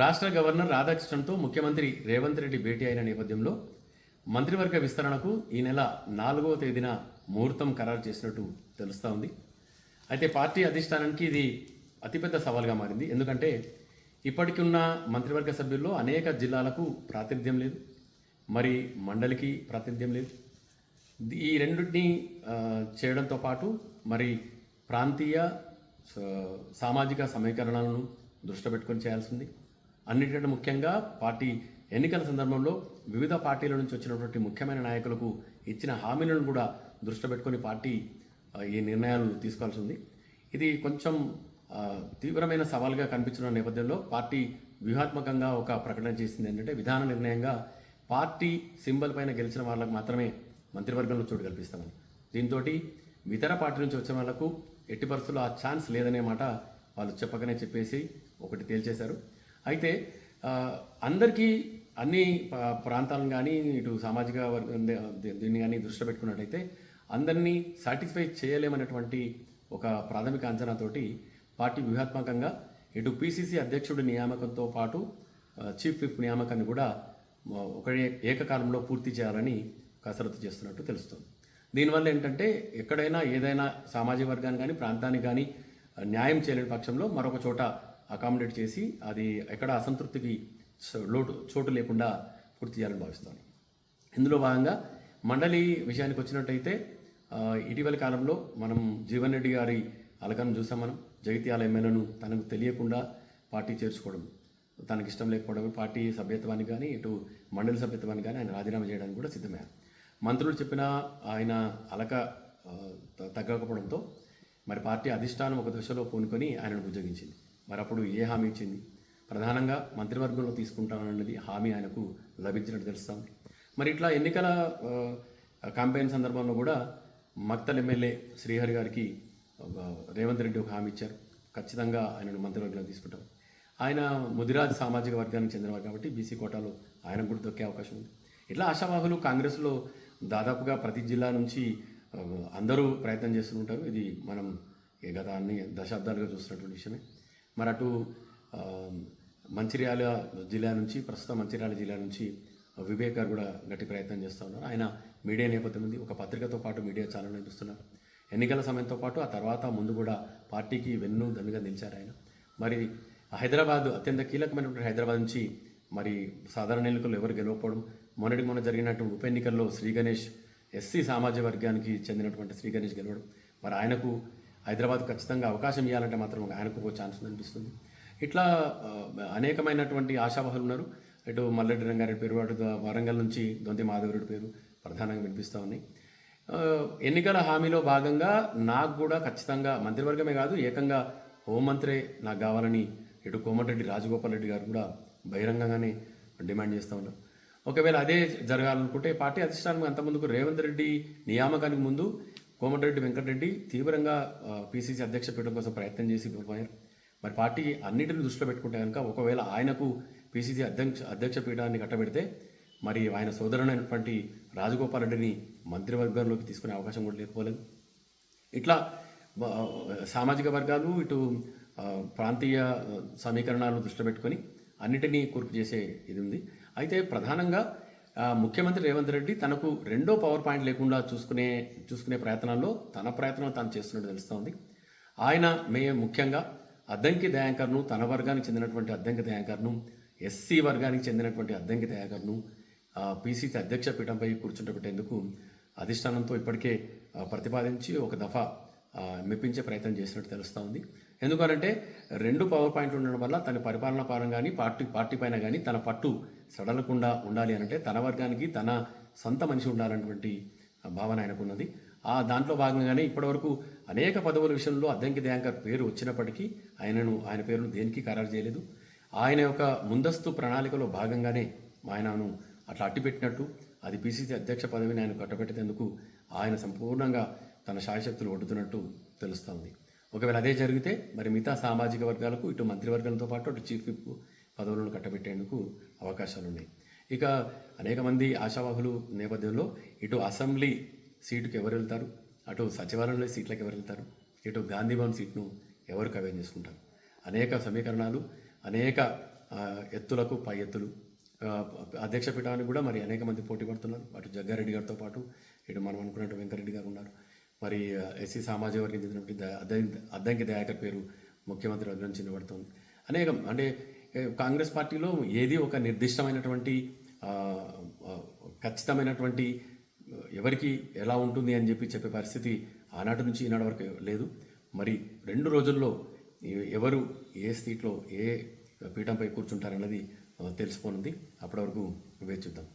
రాష్ట్ర గవర్నర్ రాధాకృష్ణన్తో ముఖ్యమంత్రి రేవంత్ రెడ్డి భేటీ అయిన నేపథ్యంలో మంత్రివర్గ విస్తరణకు ఈ నెల 4వ తేదీన ముహూర్తం ఖరారు చేసినట్టు తెలుస్తూ ఉంది. అయితే పార్టీ అధిష్టానానికి ఇది అతిపెద్ద సవాల్గా మారింది. ఎందుకంటే ఇప్పటికి ఉన్న మంత్రివర్గ సభ్యుల్లో అనేక జిల్లాలకు ప్రాతినిధ్యం లేదు, మరి మండలికి ప్రాతినిధ్యం లేదు. ఈ రెండింటిని చేయడంతో పాటు మరి ప్రాంతీయ సామాజిక సమీకరణలను దృష్టి పెట్టుకొని చేయాల్సింది. అన్నిటికంటే ముఖ్యంగా పార్టీ ఎన్నికల సందర్భంలో వివిధ పార్టీల నుంచి వచ్చినటువంటి ముఖ్యమైన నాయకులకు ఇచ్చిన హామీలను కూడా దృష్టి పెట్టుకొని పార్టీ ఈ నిర్ణయాలు తీసుకోవాల్సి ఉంది. ఇది కొంచెం తీవ్రమైన సవాల్గా కనిపించిన నేపథ్యంలో పార్టీ వ్యూహాత్మకంగా ఒక ప్రకటన చేసింది. ఏంటంటే విధాన నిర్ణయంగా పార్టీ సింబల్ పైన గెలిచిన వాళ్ళకు మాత్రమే మంత్రివర్గంలో చోటు కల్పిస్తామని. దీంతో ఇతర పార్టీ నుంచి వచ్చిన వాళ్లకు ఎట్టి పరిస్థితుల్లో ఆ ఛాన్స్ లేదనే మాట వాళ్ళు చెప్పకనే చెప్పేసి ఒకటి తేల్చేశారు. అయితే అందరికీ అన్ని ప్రాంతాలను కానీ ఇటు సామాజిక వర్గం దీన్ని కానీ దృష్టి పెట్టుకున్నట్టయితే అందరినీ సాటిస్ఫై చేయలేమనేటువంటి ఒక ప్రాథమిక అంచనాతోటి పార్టీ వ్యూహాత్మకంగా ఇటు పిసిసి అధ్యక్షుడి నియామకంతో పాటు చీఫ్ విప్ నియామకాన్ని కూడా ఒకటే ఏకకాలంలో పూర్తి చేయాలని కసరత్తు చేస్తున్నట్టు తెలుస్తుంది. దీనివల్ల ఏంటంటే ఎక్కడైనా ఏదైనా సామాజిక వర్గాన్ని కానీ ప్రాంతానికి కానీ న్యాయం చేయలేని పక్షంలో మరొక చోట అకామిడేట్ చేసి అది ఎక్కడ అసంతృప్తికి చోటు లేకుండా పూర్తి చేయాలని భావిస్తాను. ఇందులో భాగంగా మండలి విషయానికి వచ్చినట్టయితే ఇటీవల కాలంలో మనం జీవన్ రెడ్డి గారి అలకను చూసాం. మనం జగిత్యాల ఎమ్మెల్యేను తనకు తెలియకుండా పార్టీ చేర్చుకోవడం, తనకి ఇష్టం లేకపోవడం, పార్టీ సభ్యత్వానికి కానీ ఇటు మండలి సభ్యత్వానికి కానీ ఆయన రాజీనామా చేయడానికి కూడా సిద్ధమయ్యారు. మంత్రులు చెప్పిన ఆయన అలక తగ్గకపోవడంతో మరి పార్టీ అధిష్టానం ఒక దశలో పూనుకొని ఆయనను బుజ్జగించింది. మరి అప్పుడు ఏ హామీ ఇచ్చింది? ప్రధానంగా మంత్రివర్గంలో తీసుకుంటానన్నది హామీ ఆయనకు లభించినట్టు తెలుస్తుంది. మరి ఇట్లా ఎన్నికల క్యాంపెయిన్ సందర్భంలో కూడా మక్తల్ ఎమ్మెల్యే శ్రీహరి గారికి రేవంత్ రెడ్డి ఒక హామీ ఇచ్చారు, ఖచ్చితంగా ఆయనను మంత్రివర్గంలో తీసుకుంటాం. ఆయన ముదిరాజ్ సామాజిక వర్గానికి చెందినవారు కాబట్టి బీసీ కోటాలో ఆయనకు కూడా దొక్కే అవకాశం ఉంది. ఇట్లా ఆశావాహులు కాంగ్రెస్లో దాదాపుగా ప్రతి జిల్లా నుంచి అందరూ ప్రయత్నం చేస్తుంటారు. ఇది మనం గత అన్ని దశాబ్దాలుగా చూస్తున్నటువంటి విషయమే. మరి అటు మంచిర్యాల జిల్లా నుంచి ప్రస్తుతం మంచిర్యాల జిల్లా నుంచి వివేక్ గారు కూడా గట్టి ప్రయత్నం చేస్తూ ఉన్నారు. ఆయన మీడియా నేపథ్యం ఉంది, ఒక పత్రికతో పాటు మీడియా ఛానల్ నడుపుస్తున్నారు. ఎన్నికల సమయంతో పాటు ఆ తర్వాత ముందు కూడా పార్టీకి వెన్ను దన్నుగా నిలిచారు ఆయన. మరి హైదరాబాద్ అత్యంత కీలకమైనటువంటి హైదరాబాద్ నుంచి మరి సాధారణ ఎన్నికల్లో ఎవరు గెలవకపోవడం, మొన్న జరిగినటువంటి ఉప ఎన్నికల్లో శ్రీ గణేష్ ఎస్సీ సామాజిక వర్గానికి చెందినటువంటి శ్రీ గణేష్ గెలవడం, మరి ఆయనకు హైదరాబాద్ ఖచ్చితంగా అవకాశం ఇవ్వాలంటే మాత్రం ఆయనకు ఒక ఛాన్స్ అనిపిస్తుంది. ఇట్లా అనేకమైనటువంటి ఆశావాహులు ఉన్నారు. ఇటు మల్లెడ్డి రంగారెడ్డి పేరు, అటు వరంగల్ నుంచి దొంతి మాధవరెడ్డి పేరు ప్రధానంగా వినిపిస్తూ ఉన్నాయి. ఎన్నికల హామీలో భాగంగా నాకు కూడా ఖచ్చితంగా మంత్రివర్గమే కాదు, ఏకంగా హోంమంత్రే నాకు కావాలని ఇటు కోమటిరెడ్డి రాజగోపాల్ రెడ్డి గారు కూడా బహిరంగంగానే డిమాండ్ చేస్తూ ఉన్నారు. ఒకవేళ అదే జరగాలనుకుంటే పార్టీ అధిష్టానం అంతకుముందుకు రేవంత్ రెడ్డి నియామకానికి ముందు కోమటిరెడ్డి వెంకటరెడ్డి తీవ్రంగా పిసిసి అధ్యక్ష పీఠం కోసం ప్రయత్నం చేసి విఫలమయ్యారు. మరి పార్టీ అన్నింటిని దృష్టిలో పెట్టుకుంటే కనుక ఒకవేళ ఆయనకు పిసిసి అధ్యక్ష పీఠాన్ని కట్టబెడితే మరి ఆయన సోదరుడైనటువంటి రాజగోపాల్ రెడ్డిని మంత్రివర్గంలోకి తీసుకునే అవకాశం కూడా లేకపోలేదు. ఇట్లా సామాజిక వర్గాలు ఇటు ప్రాంతీయ సమీకరణాలను దృష్టిలో పెట్టుకొని అన్నిటినీ కూర్పు చేసే ఇది ఉంది. అయితే ప్రధానంగా ముఖ్యమంత్రి రేవంత్ రెడ్డి తనకు రెండో పవర్ పాయింట్ లేకుండా చూసుకునే ప్రయత్నాల్లో తన ప్రయత్నం తాను చేస్తున్నట్టు తెలుస్తోంది. ఆయన ముఖ్యంగా అద్దంకి దయాకర్ను, తన వర్గానికి చెందినటువంటి అద్దంకి దయాకర్ను, ఎస్సీ వర్గానికి చెందినటువంటి అద్దంకి దయాకర్ను పిసిసి అధ్యక్ష పీఠంపై కూర్చుంటబెట్టేందుకు అధిష్టానంతో ఇప్పటికే ప్రతిపాదించి ఒక దఫా మెప్పించే ప్రయత్నం చేసినట్టు తెలుస్తూ ఉంది. ఎందుకనంటే రెండు పవర్ పాయింట్లు ఉండడం వల్ల తన పరిపాలనా పరంగా కానీ పార్టీ పైన కానీ తన పట్టు సడలకుండా ఉండాలి అనంటే తన వర్గానికి తన సొంత మనిషి ఉండాలన్నటువంటి భావన ఆయనకున్నది. దాంట్లో భాగంగానే ఇప్పటివరకు అనేక పదవుల విషయంలో అద్దంకి దయాకర్ పేరు వచ్చినప్పటికీ ఆయన పేరును దేనికి ఖరారు చేయలేదు. ఆయన యొక్క ముందస్తు ప్రణాళికలో భాగంగానే ఆయనను అట్లా అట్టిపెట్టినట్టు అది పిసిసి అధ్యక్ష పదవిని ఆయన కట్టబెట్టేందుకు ఆయన సంపూర్ణంగా తన శాయశక్తులు ఒడ్డుతున్నట్టు తెలుస్తోంది. ఒకవేళ అదే జరిగితే మరి మిగతా సామాజిక వర్గాలకు ఇటు మంత్రివర్గంతో పాటు అటు చీఫ్ విప్ పదవులను కట్టబెట్టేందుకు అవకాశాలు ఉన్నాయి. ఇక అనేక మంది ఆశావాహులు నేపథ్యంలో ఇటు అసెంబ్లీ సీటుకు ఎవరు వెళ్తారు, అటు సచివాలయంలో సీట్లకు ఎవరు వెళ్తారు, ఇటు గాంధీ భవన్ సీట్ను ఎవరు కవేం చేసుకుంటారు, అనేక సమీకరణాలు, అనేక ఎత్తులకు పై ఎత్తులు. ఆ, అధ్యక్ష పీఠానికి కూడా మరి అనేక మంది పోటీ పడుతున్నారు. అటు జగ్గారెడ్డి గారితో పాటు ఇటు మనం అనుకున్నట్టు వెంకరెడ్డి గారు ఉన్నారు. మరి ఎస్సీ సామాజిక వర్గం చెందినటువంటి అద్దంకి దయాకర్ పేరు ముఖ్యమంత్రి వర్గం నుంచి వినబడుతుంది. అనేకం అంటే కాంగ్రెస్ పార్టీలో ఏది ఒక నిర్దిష్టమైనటువంటి ఆ, ఆ, ఖచ్చితమైనటువంటి ఎవరికి ఎలా ఉంటుంది అని చెప్పే పరిస్థితి ఆనాటి నుంచి ఈనాటి వరకు లేదు. మరి 2 రోజుల్లో ఎవరు ఏ సీట్లో ఏ పీఠంపై కూర్చుంటారన్నది తెలిసిపోనుంది. అప్పటి వరకు వేచి చూద్దాం.